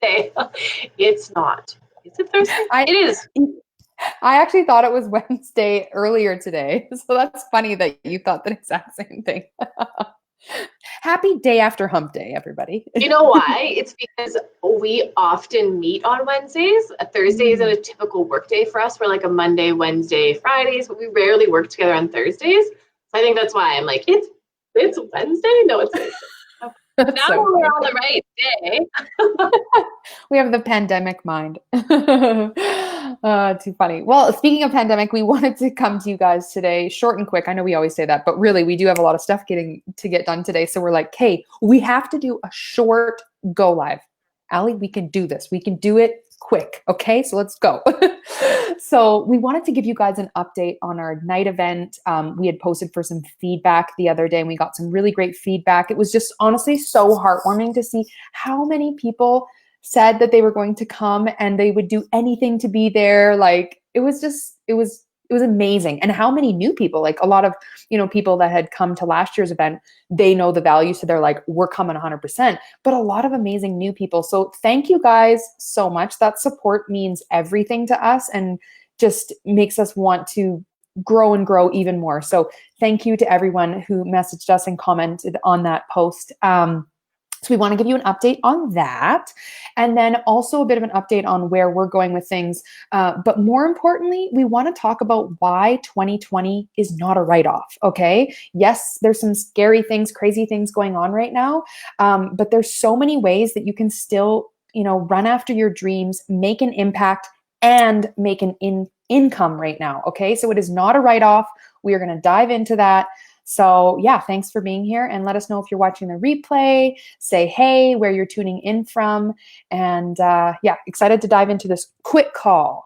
Thursday. It's not. Is it Thursday? It is. I actually thought it was Wednesday earlier today. So that's funny that you thought the exact same thing. Happy day after hump day, everybody. You know why? It's because we often meet on Wednesdays. A Thursday isn't a typical work day for us. We're like a Monday, Wednesday, Fridays, but we rarely work together on Thursdays. So I think that's why I'm like, it's Wednesday? No, it's Thursday. Now So we're on the right day. we have the pandemic mind. Too funny. Well, speaking of pandemic, we wanted to come to you guys today, short and quick. I know we always say that, but really we do have a lot of stuff to get done today. So we're like, hey, we have to do a short go live. Allie, we can do this. We can do it quick. Okay, so let's go. So we wanted to give you guys an update on our Ignite event. We had posted for some feedback the other day and we got some really great feedback. It was just honestly so heartwarming to see how many people said that they were going to come and they would do anything to be there. Like it was amazing. And how many new people, like a lot of, people that had come to last year's event, they know the value. So they're like, we're coming 100%, but a lot of amazing new people. So thank you guys so much. That support means everything to us and just makes us want to grow and grow even more. So thank you to everyone who messaged us and commented on that post. So we want to give you an update on that. And then also a bit of an update on where we're going with things. But more importantly, we want to talk about why 2020 is not a write-off, okay? Yes, there's some scary things, crazy things going on right now. But there's so many ways that you can still, run after your dreams, make an impact, and make an income right now, okay? So it is not a write-off. We are going to dive into that. So yeah, thanks for being here and let us know if you're watching the replay, say hey, where you're tuning in from. And excited to dive into this quick call.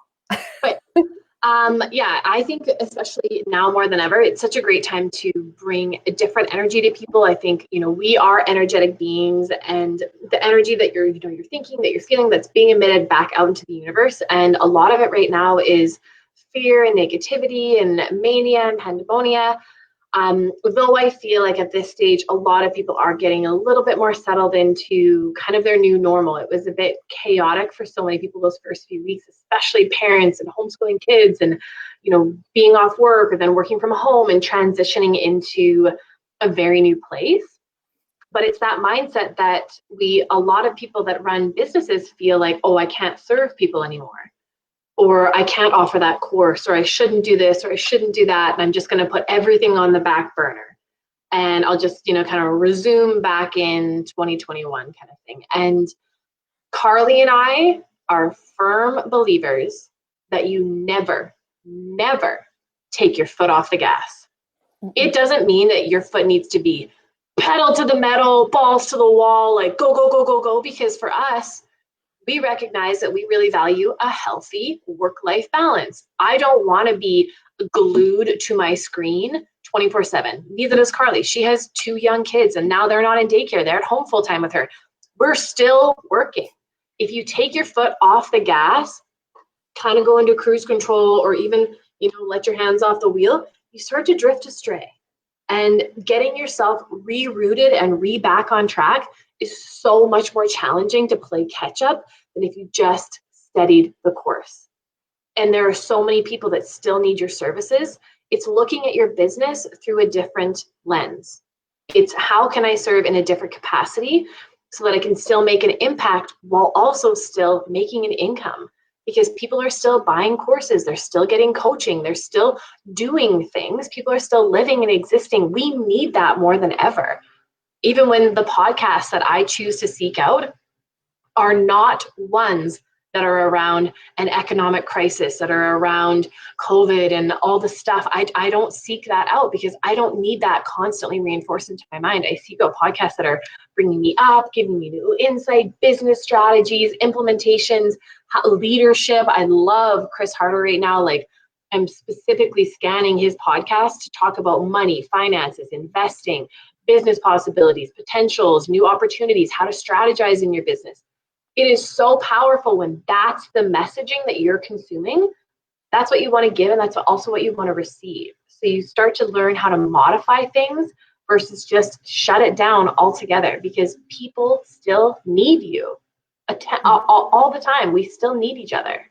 I think especially now more than ever, it's such a great time to bring a different energy to people. I think, we are energetic beings and the energy that you're thinking, that you're feeling, that's being emitted back out into the universe. And a lot of it right now is fear and negativity and mania and pandemonia. Though I feel like at this stage, a lot of people are getting a little bit more settled into kind of their new normal. It was a bit chaotic for so many people those first few weeks, especially parents and homeschooling kids and, being off work or then working from home and transitioning into a very new place. But it's that mindset that a lot of people that run businesses feel like, oh, I can't serve people anymore. Or I can't offer that course, or I shouldn't do this, or I shouldn't do that. And I'm just going to put everything on the back burner. And I'll just, kind of resume back in 2021 kind of thing. And Carly and I are firm believers that you never, never take your foot off the gas. It doesn't mean that your foot needs to be pedal to the metal, balls to the wall, like go, go, go, go, go. Because for us, we recognize that we really value a healthy work-life balance. I don't want to be glued to my screen 24/7. Neither does Carly. She has 2 young kids and now they're not in daycare. They're at home full time with her. We're still working. If you take your foot off the gas, kind of go into cruise control or even, let your hands off the wheel, you start to drift astray. And getting yourself rerouted and back on track is so much more challenging to play catch up than if you just steadied the course. And there are so many people that still need your services. It's looking at your business through a different lens. It's how can I serve in a different capacity so that I can still make an impact while also still making an income. Because people are still buying courses, they're still getting coaching, they're still doing things, people are still living and existing. We need that more than ever. Even when the podcasts that I choose to seek out are not ones that are around an economic crisis, that are around COVID and all the stuff. I don't seek that out because I don't need that constantly reinforced into my mind. I seek out podcasts that are bringing me up, giving me new insight, business strategies, implementations, leadership. I love Chris Harder right now. Like I'm specifically scanning his podcast to talk about money, finances, investing, business possibilities, potentials, new opportunities, how to strategize in your business. It is so powerful when that's the messaging that you're consuming. That's what you want to give, and that's also what you want to receive. So you start to learn how to modify things versus just shut it down altogether because people still need you. all the time. We still need each other.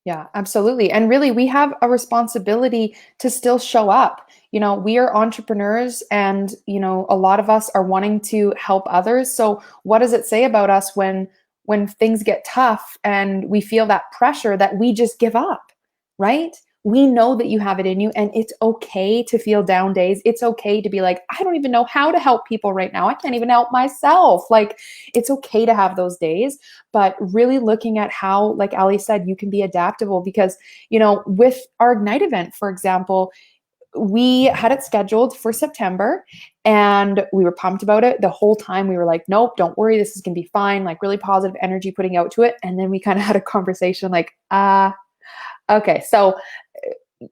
Yeah, absolutely. And really, we have a responsibility to still show up. We are entrepreneurs and, a lot of us are wanting to help others. So what does it say about us when things get tough and we feel that pressure that we just give up, right? We know that you have it in you and it's okay to feel down days. It's okay to be like, I don't even know how to help people right now. I can't even help myself. Like, it's okay to have those days, but really looking at how, like Ali said, you can be adaptable because, with our Ignite event, for example, we had it scheduled for September and we were pumped about it. The whole time we were like, nope, don't worry. This is going to be fine. Like really positive energy putting out to it. And then we kind of had a conversation like, okay, so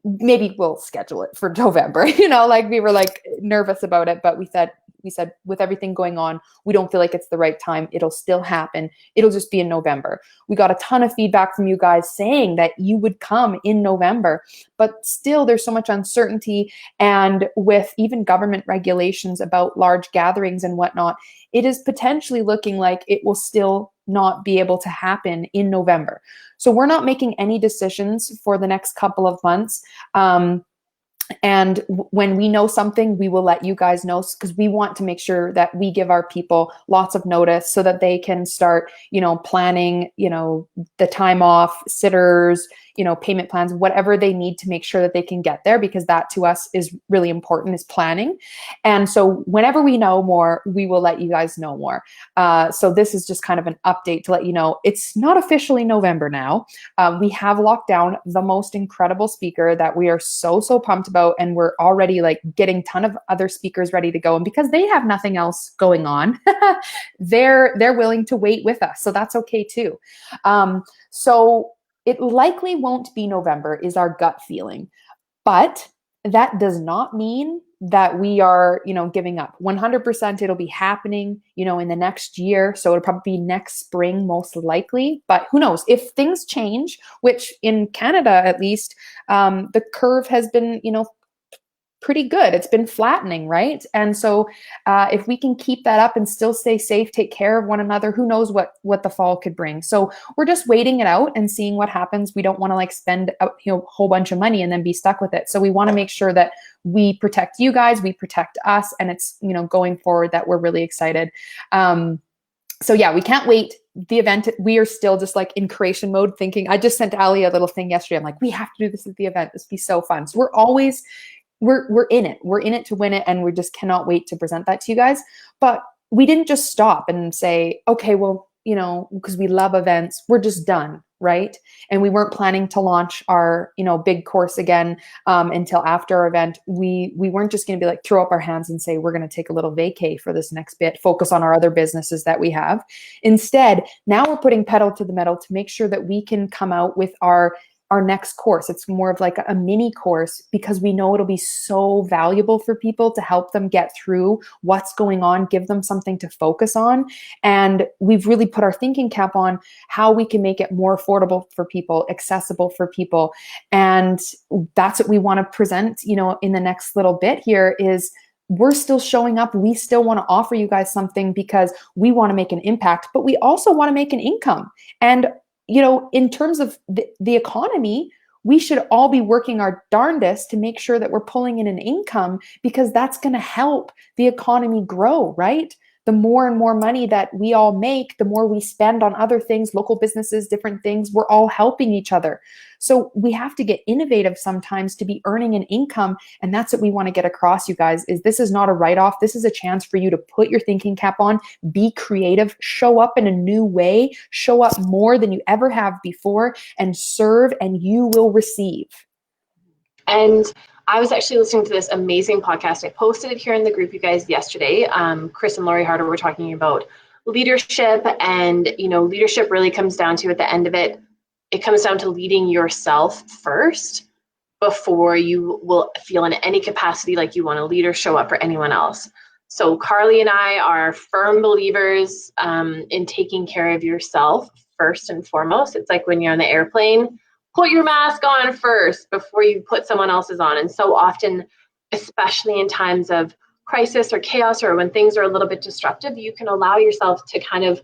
maybe we'll schedule it for November. Like we were like nervous about it, but we said with everything going on, we don't feel like it's the right time. It'll still happen. It'll just be in November. We got a ton of feedback from you guys saying that you would come in November, but still there's so much uncertainty. And with even government regulations about large gatherings and whatnot, it is potentially looking like it will still not be able to happen in November. So we're not making any decisions for the next couple of months. And when we know something, we will let you guys know because we want to make sure that we give our people lots of notice so that they can start, planning, the time off, sitters, payment plans, whatever they need to make sure that they can get there, because that to us is really important, is planning. And so whenever we know more, we will let you guys know more. So this is just kind of an update to let you know it's not officially November now. We have locked down the most incredible speaker that we are so pumped about. And we're already like getting a ton of other speakers ready to go. And because they have nothing else going on, they're willing to wait with us. So that's okay too. So it likely won't be November is our gut feeling, but that does not mean that we are, giving up. 100% it'll be happening, in the next year. So it'll probably be next spring, most likely, but who knows if things change, which in Canada, at least, the curve has been, pretty good. It's been flattening, right? And so if we can keep that up and still stay safe, take care of one another, who knows what the fall could bring. So we're just waiting it out and seeing what happens. We don't want to like spend a whole bunch of money and then be stuck with it. So we want to make sure that we protect you guys, we protect us, and it's, going forward that we're really excited. So yeah, we can't wait. The event, we are still just like in creation mode thinking. I just sent Ali a little thing yesterday. I'm like, we have to do this at the event. This would be so fun. So we're always we're in it. We're in it to win it. And we just cannot wait to present that to you guys. But we didn't just stop and say, okay, well, because we love events, we're just done, right? And we weren't planning to launch our, big course again until after our event. We weren't just going to be like, throw up our hands and say, we're going to take a little vacay for this next bit, focus on our other businesses that we have. Instead, now we're putting pedal to the metal to make sure that we can come out with our next course. It's more of like a mini course because we know it'll be so valuable for people to help them get through what's going on, give them something to focus on. And we've really put our thinking cap on how we can make it more affordable for people, accessible for people. And that's what we want to present, in the next little bit here is we're still showing up. We still want to offer you guys something because we want to make an impact, but we also want to make an income. And in terms of the economy, we should all be working our darndest to make sure that we're pulling in an income because that's going to help the economy grow, right? The more and more money that we all make, the more we spend on other things, local businesses, different things, we're all helping each other. So we have to get innovative sometimes to be earning an income. And that's what we want to get across, you guys, is this is not a write-off. This is a chance for you to put your thinking cap on, be creative, show up in a new way, show up more than you ever have before, and serve, and you will receive. And I was actually listening to this amazing podcast. I posted it here in the group, you guys, yesterday. Chris and Lori Harder were talking about leadership, and leadership really comes down to, at the end of it, it comes down to leading yourself first before you will feel in any capacity like you want to lead or show up for anyone else. So Carly and I are firm believers in taking care of yourself first and foremost. It's like when you're on the airplane, put your mask on first before you put someone else's on. And so often, especially in times of crisis or chaos or when things are a little bit disruptive, you can allow yourself to kind of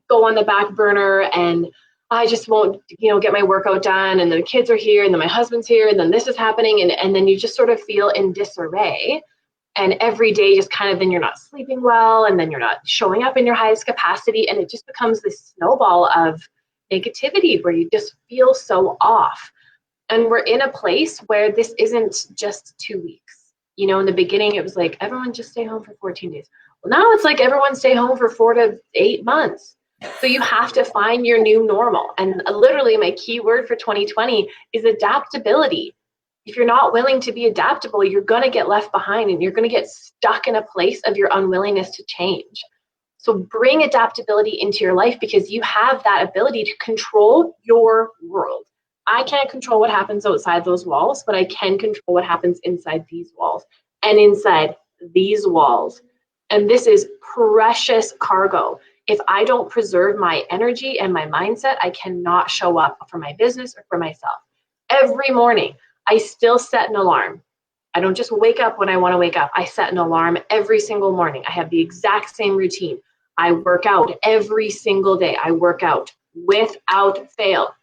go on the back burner, and I just won't, get my workout done. And then the kids are here, and then my husband's here, and then this is happening. And then you just sort of feel in disarray. And every day just kind of, then you're not sleeping well, and then you're not showing up in your highest capacity. And it just becomes this snowball of negativity where you just feel so off. And we're in a place where this isn't just 2 weeks. In the beginning, it was like, everyone just stay home for 14 days. Well, now it's like everyone stay home for 4 to 8 months. So you have to find your new normal. And literally my key word for 2020 is adaptability. If you're not willing to be adaptable, you're going to get left behind, and you're going to get stuck in a place of your unwillingness to change. So bring adaptability into your life, because you have that ability to control your world. I can't control what happens outside those walls, but I can control what happens inside these walls and inside these walls. And this is precious cargo. If I don't preserve my energy and my mindset, I cannot show up for my business or for myself. Every morning, I still set an alarm. I don't just wake up when I want to wake up. I set an alarm every single morning. I have the exact same routine. I work out every single day. I work out without fail.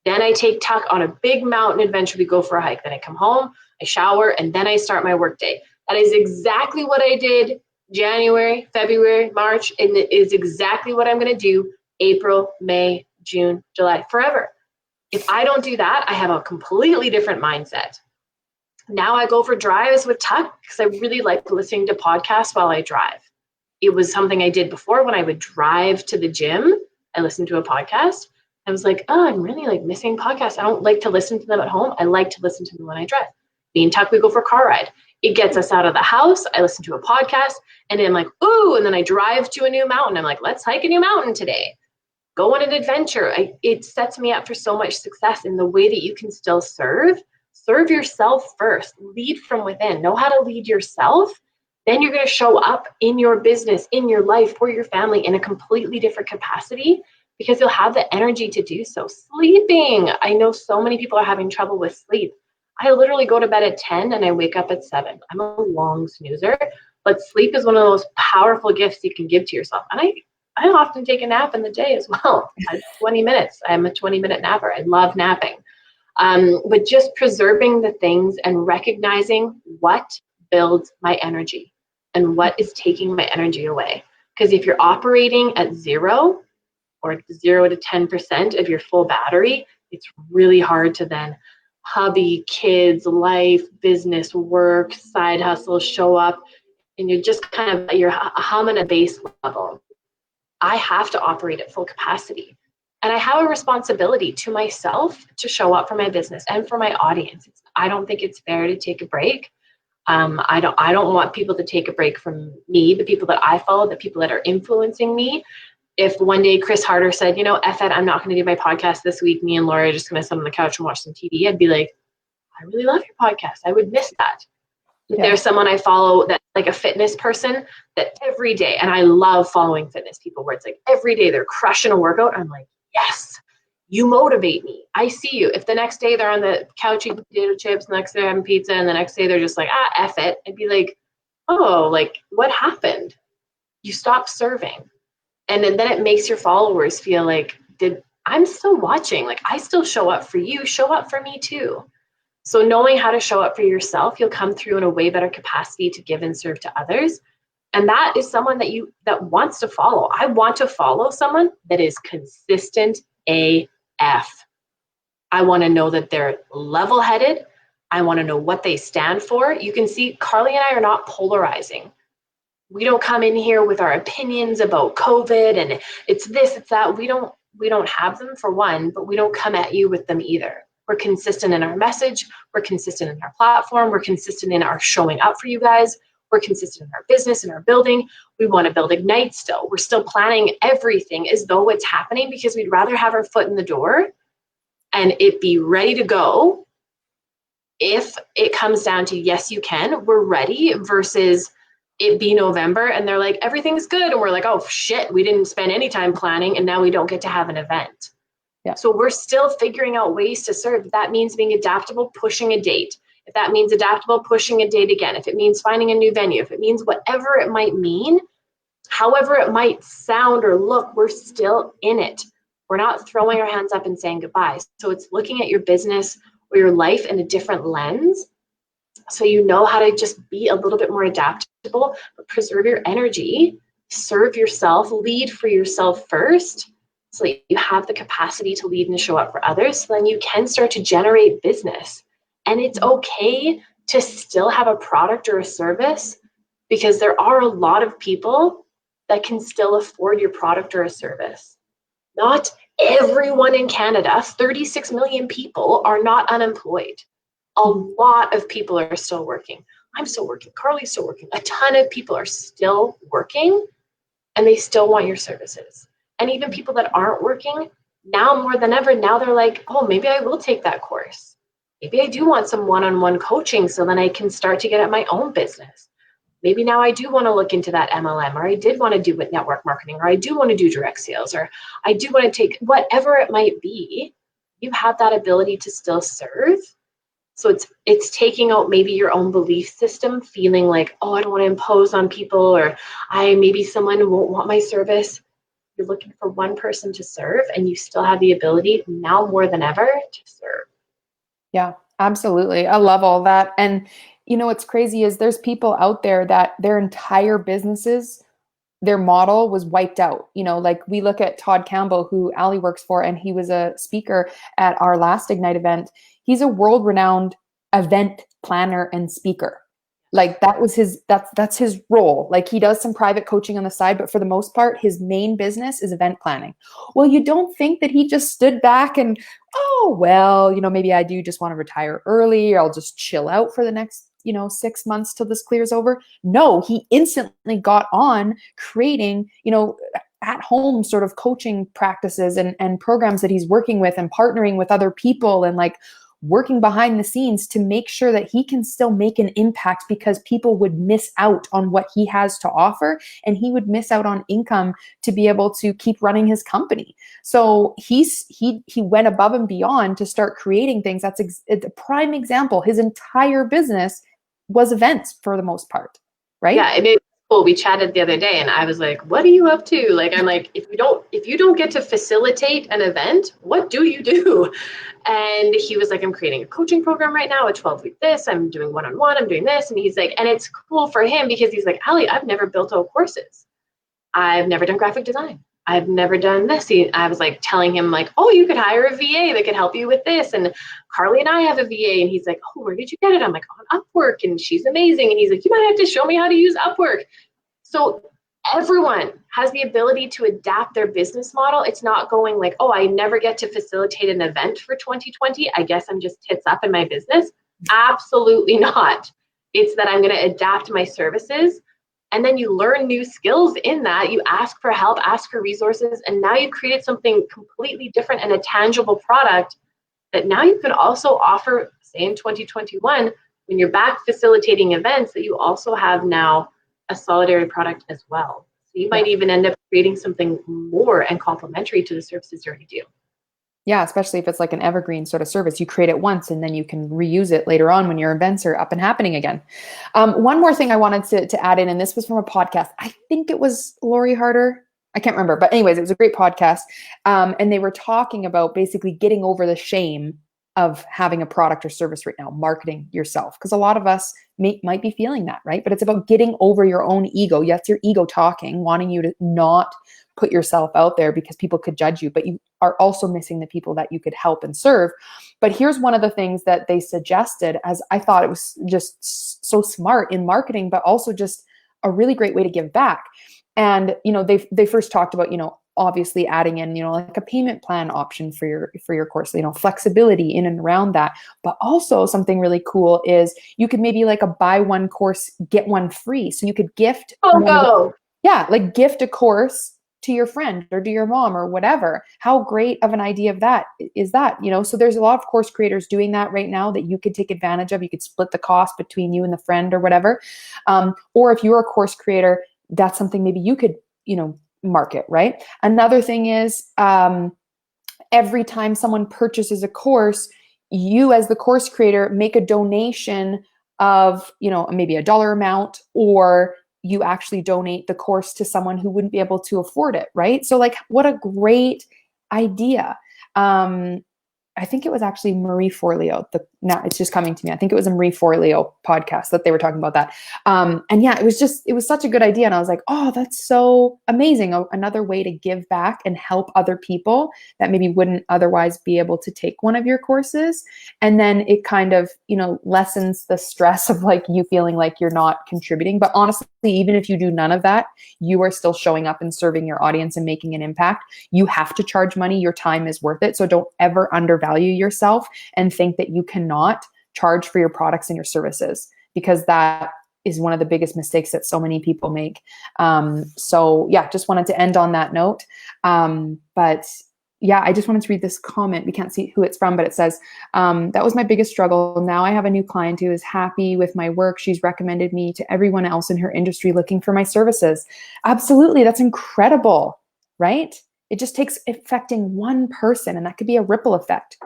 Then I take Tuck on a big mountain adventure. We go for a hike. Then I come home, I shower, and then I start my work day. That is exactly what I did January, February, March, and it is exactly what I'm going to do April, May, June, July, forever. If I don't do that, I have a completely different mindset. Now I go for drives with Tuck because I really like listening to podcasts while I drive. It was something I did before when I would drive to the gym. I listened to a podcast. I was like, oh, I'm really like missing podcasts. I don't like to listen to them at home. I like to listen to them when I drive. Me and Tuck, we go for a car ride. It gets us out of the house. I listen to a podcast, and then I'm like, ooh, and then I drive to a new mountain. I'm like, let's hike a new mountain today. Go on an adventure. It sets me up for so much success in the way that you can still serve yourself first. Lead from within. Know how to lead yourself. Then you're going to show up in your business, in your life, for your family in a completely different capacity, because you'll have the energy to do so. Sleeping. I know so many people are having trouble with sleep. I literally go to bed at 10 and I wake up at 7. I'm a long snoozer, but sleep is one of the most powerful gifts you can give to yourself. And I often take a nap in the day as well. 20 minutes. I'm a 20-minute napper. I love napping. But just preserving the things and recognizing what builds my energy and what is taking my energy away. Because if you're operating at 0 or 0 to 10% of your full battery, it's really hard to then hubby, kids, life, business, work, side hustle, show up, and you're just kind of, you're humming a base level. I have to operate at full capacity. And I have a responsibility to myself to show up for my business and for my audience. I don't think it's fair to take a break. I don't want people to take a break from me, the people that I follow, the people that are influencing me. If one day Chris Harder said, F it, I'm not going to do my podcast this week. Me and Laura are just going to sit on the couch and watch some TV. I'd be like, I really love your podcast. I would miss that. If there's someone I follow that's like a fitness person that every day, and I love following fitness people where it's like every day they're crushing a workout. I'm like, yes, you motivate me. I see you. If the next day they're on the couch eating potato chips, the next day they're having pizza, and the next day they're just like, F it. I'd be like, oh, like what happened? You stopped serving. And then it makes your followers feel like, I'm still watching. Like I still show up for you, show up for me too. So knowing how to show up for yourself, you'll come through in a way better capacity to give and serve to others. And that is someone that wants to follow. I want to follow someone that is consistent AF. I want to know that they're level-headed. I want to know what they stand for. You can see Carly and I are not polarizing. We don't come in here with our opinions about COVID and it's this, it's that. We don't have them for one, but we don't come at you with them either. We're consistent in our message. We're consistent in our platform. We're consistent in our showing up for you guys. We're consistent in our business, in our building. We want to build Ignite still. We're still planning everything as though it's happening because we'd rather have our foot in the door and it be ready to go. If it comes down to, yes, you can, we're ready versus it be November and they're like, everything's good. And we're like, oh shit, we didn't spend any time planning and now we don't get to have an event. Yeah. So we're still figuring out ways to serve. If that means being adaptable, pushing a date. If that means adaptable, pushing a date again. If it means finding a new venue. If it means whatever it might mean, However it might sound or look, we're still in it. We're not throwing our hands up and saying goodbye. So it's looking at your business or your life in a different lens, so you know how to just be a little bit more adaptable, but preserve your energy, serve yourself, lead for yourself first, so that you have the capacity to lead and show up for others. So then you can start to generate business. And it's okay to still have a product or a service, because there are a lot of people that can still afford your product or a service. Not everyone in Canada, 36 million people, are not unemployed. A lot of people are still working. I'm still working. Carly's still working. A ton of people are still working, and they still want your services. And even people that aren't working, now more than ever, now they're like, oh, maybe I will take that course. Maybe I do want some one-on-one coaching so then I can start to get at my own business. Maybe now I do want to look into that MLM, or I did want to do with network marketing, or I do want to do direct sales, or I do want to take whatever it might be. You have that ability to still serve. So it's taking out maybe your own belief system, feeling like, oh, I don't want to impose on people, or maybe someone won't want my service. You're looking for one person to serve, and you still have the ability now more than ever to serve. Yeah, absolutely. I love all that. And what's crazy is there's people out there that their entire businesses, their model was wiped out. Like we look at Todd Campbell, who Ali works for, and he was a speaker at our last Ignite event. He's a world-renowned event planner and speaker. Like that's his role. Like he does some private coaching on the side, but for the most part, his main business is event planning. Well, you don't think that he just stood back and, oh, well, maybe I do just want to retire early, or I'll just chill out for the next 6 months till this clears over. No, he instantly got on creating, at home sort of coaching practices and programs that he's working with and partnering with other people and like working behind the scenes to make sure that he can still make an impact, because people would miss out on what he has to offer, and he would miss out on income to be able to keep running his company. So he went above and beyond to start creating things. That's a prime example. His entire business was events for the most part, right? Yeah, it made cool. We chatted the other day, and I was like, "What are you up to?" Like, I'm like, if you don't get to facilitate an event, what do you do? And he was like, "I'm creating a coaching program right now, a 12-week this. I'm doing one-on-one. I'm doing this." And he's like, and it's cool for him because he's like, Ali, I've never built out courses. I've never done graphic design. I've never done this. I was like telling him like, oh, you could hire a VA that could help you with this. And Carly and I have a VA. And he's like, oh, where did you get it? I'm like, on Upwork. And she's amazing. And he's like, you might have to show me how to use Upwork. So everyone has the ability to adapt their business model. It's not going like, oh, I never get to facilitate an event for 2020. I guess I'm just tits up in my business. Absolutely not. It's that I'm going to adapt my services. And then you learn new skills in that. You ask for help, ask for resources, and now you've created something completely different and a tangible product that now you can also offer, say in 2021, when you're back facilitating events, that you also have now a solidary product as well. So you might even end up creating something more and complementary to the services you already do. Yeah, especially if it's like an evergreen sort of service. You create it once and then you can reuse it later on when your events are up and happening again. One more thing I wanted to add in, and this was from a podcast. I think it was Lori Harder. I can't remember. But anyways, it was a great podcast. And they were talking about basically getting over the shame of having a product or service right now, marketing yourself. Because a lot of us might be feeling that, right? But it's about getting over your own ego. Yes, your ego talking, wanting you to not put yourself out there because people could judge you, but you are also missing the people that you could help and serve. But here's one of the things that they suggested, as I thought it was just so smart in marketing, but also just a really great way to give back. And, they first talked about, obviously adding in, like a payment plan option for your course, flexibility in and around that. But also something really cool is you could maybe like a buy one course, get one free. So you could gift. Like gift a course to your friend or to your mom or whatever. How great of an idea of that is that, so there's a lot of course creators doing that right now that you could take advantage of. You could split the cost between you and the friend or whatever. Or if you're a course creator, that's something maybe you could, market, right? Another thing is every time someone purchases a course, you as the course creator make a donation of, maybe a dollar amount or you actually donate the course to someone who wouldn't be able to afford it, right? So like, what a great idea. I think it was actually Marie Forleo. Now it's just coming to me. I think it was a Marie Forleo podcast that they were talking about that. And yeah, it was such a good idea. And I was like, oh, that's so amazing. Another way to give back and help other people that maybe wouldn't otherwise be able to take one of your courses. And then it kind of, lessens the stress of like you feeling like you're not contributing. But honestly, even if you do none of that, you are still showing up and serving your audience and making an impact. You have to charge money. Your time is worth it. So don't ever undervalue yourself and think that you cannot charge for your products and your services, because that is one of the biggest mistakes that so many people make. So yeah, just wanted to end on that note. But yeah, I just wanted to read this comment. We can't see who it's from, but it says, that was my biggest struggle. Now I have a new client who is happy with my work. She's recommended me to everyone else in her industry looking for my services. Absolutely. That's incredible, right? It just takes affecting one person, and that could be a ripple effect,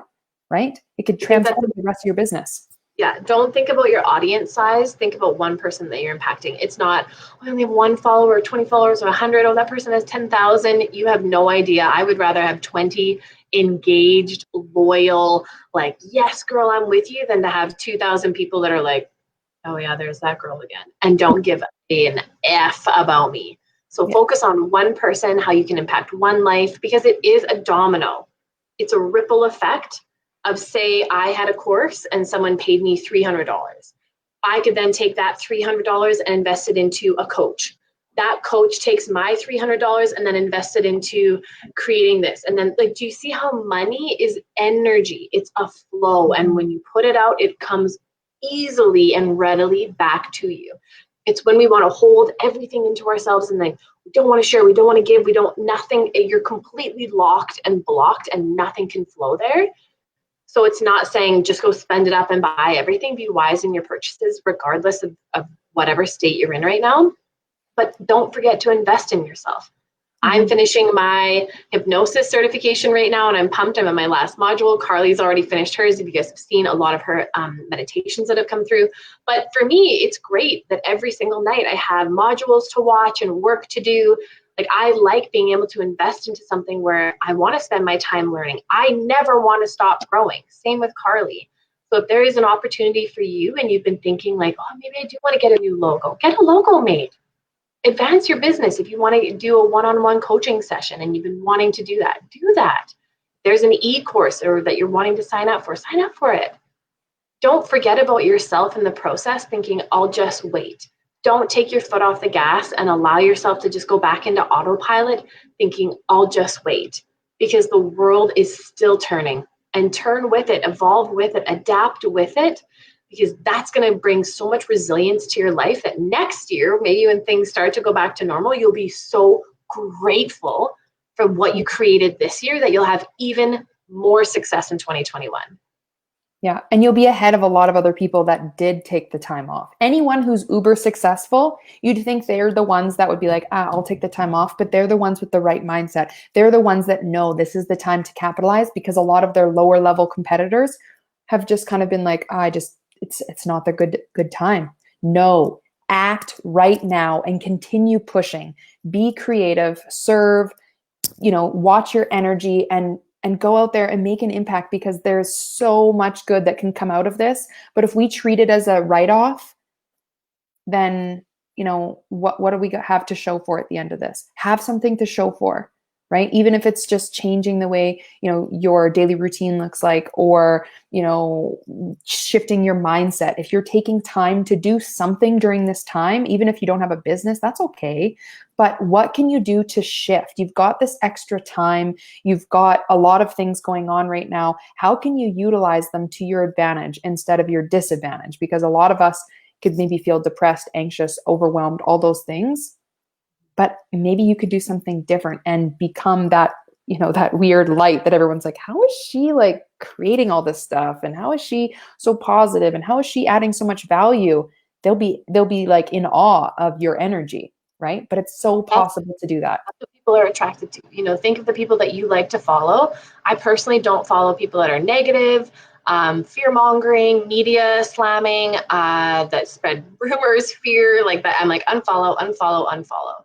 right? It could transform the rest of your business. Yeah, don't think about your audience size. Think about one person that you're impacting. It's not, I only have one follower, 20 followers, or 100. Oh, that person has 10,000. You have no idea. I would rather have 20 engaged, loyal, like, yes, girl, I'm with you, than to have 2,000 people that are like, oh yeah, there's that girl again, and don't give an F about me. So focus on one person, how you can impact one life, because it is a domino. It's a ripple effect of, say, I had a course and someone paid me $300. I could then take that $300 and invest it into a coach. That coach takes my $300 and then invest it into creating this. And then, like, do you see how money is energy? It's a flow. And when you put it out, it comes easily and readily back to you. It's when we want to hold everything into ourselves and then we don't want to share, we don't want to give, nothing, you're completely locked and blocked and nothing can flow there. So it's not saying just go spend it up and buy everything. Be wise in your purchases, regardless of whatever state you're in right now. But don't forget to invest in yourself. I'm finishing my hypnosis certification right now, and I'm pumped. I'm in my last module. Carly's already finished hers. If you guys have seen a lot of her meditations that have come through. But for me, it's great that every single night I have modules to watch and work to do. Like, I like being able to invest into something where I want to spend my time learning. I never want to stop growing. Same with Carly. So if there is an opportunity for you and you've been thinking like, oh, maybe I do want to get a new logo, get a logo made. Advance your business. If you want to do a one-on-one coaching session and you've been wanting to do that, do that. There's an e-course or that you're wanting to sign up for it. Don't forget about yourself in the process thinking, I'll just wait. Don't take your foot off the gas and allow yourself to just go back into autopilot thinking, I'll just wait, because the world is still turning. And turn with it, evolve with it, adapt with it, because that's going to bring so much resilience to your life that next year, maybe when things start to go back to normal, you'll be so grateful for what you created this year that you'll have even more success in 2021. Yeah. And you'll be ahead of a lot of other people that did take the time off. Anyone who's uber successful, you'd think they're the ones that would be like, I'll take the time off, but they're the ones with the right mindset. They're the ones that know this is the time to capitalize, because a lot of their lower level competitors have just kind of been like, it's not the good time. No, act right now and continue pushing. Be creative, serve, watch your energy and go out there and make an impact, because there's so much good that can come out of this. But if we treat it as a write-off, then, what do we have to show for at the end of this? Have something to show for, right? Even if it's just changing the way, your daily routine looks like, or, shifting your mindset. If you're taking time to do something during this time, even if you don't have a business, that's okay. But what can you do to shift? You've got this extra time. You've got a lot of things going on right now. How can you utilize them to your advantage instead of your disadvantage? Because a lot of us could maybe feel depressed, anxious, overwhelmed, all those things. But maybe you could do something different and become that, that weird light that everyone's like, how is she like creating all this stuff? And how is she so positive? And how is she adding so much value? They'll be like in awe of your energy, right? But it's so possible to do that. That's what people are attracted to. Think of the people that you like to follow. I personally don't follow people that are negative. fear mongering, media slamming, that spread rumors, fear, like that. I'm like, unfollow, unfollow, unfollow.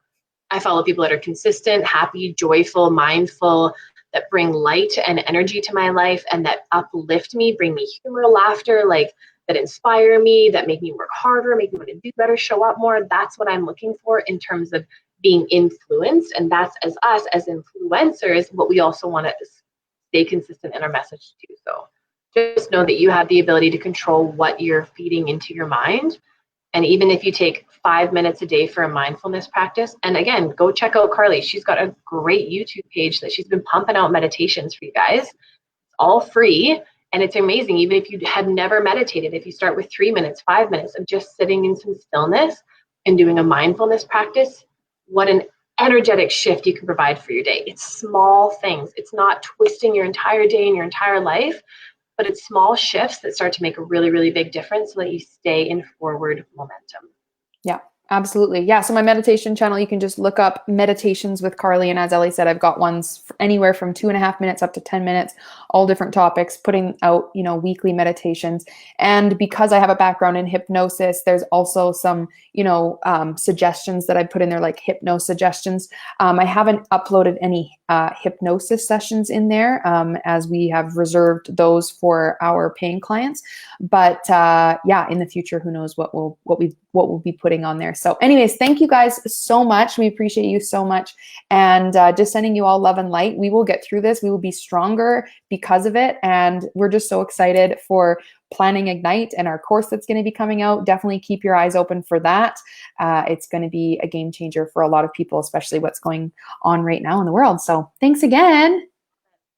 I follow people that are consistent, happy, joyful, mindful, that bring light and energy to my life and that uplift me, bring me humor, laughter, like that inspire me, that make me work harder, make me want to do better, show up more. That's what I'm looking for in terms of being influenced. And that's as us as influencers, what we also want to stay consistent in our message too. So just know that you have the ability to control what you're feeding into your mind. And even if you take 5 minutes a day for a mindfulness practice, and again, go check out Carly. She's got a great YouTube page that she's been pumping out meditations for you guys. It's all free. And it's amazing. Even if you had never meditated, if you start with 3 minutes, 5 minutes of just sitting in some stillness and doing a mindfulness practice, what an energetic shift you can provide for your day. It's small things. It's not twisting your entire day and your entire life, but it's small shifts that start to make a really, really big difference so that you stay in forward momentum. Yeah, absolutely. Yeah. So my meditation channel, you can just look up Meditations with Carly. And as Ellie said, I've got ones anywhere from 2.5 minutes up to 10 minutes, all different topics, putting out, weekly meditations. And because I have a background in hypnosis, there's also some, suggestions that I put in there, like hypno suggestions. I haven't uploaded any hypnosis sessions in there, as we have reserved those for our paying clients. But in the future, who knows what we'll be putting on there. So anyways, thank you guys so much. We appreciate you so much. And just sending you all love and light. We will get through this. We will be stronger because of it. And we're just so excited for Planning Ignite and our course that's going to be coming out. Definitely keep your eyes open for that. It's going to be a game changer for a lot of people, especially what's going on right now in the world. So thanks again.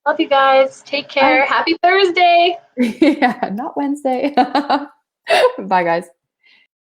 Love you guys. Take care. Bye. Happy Thursday. Yeah, not Wednesday. Bye, guys.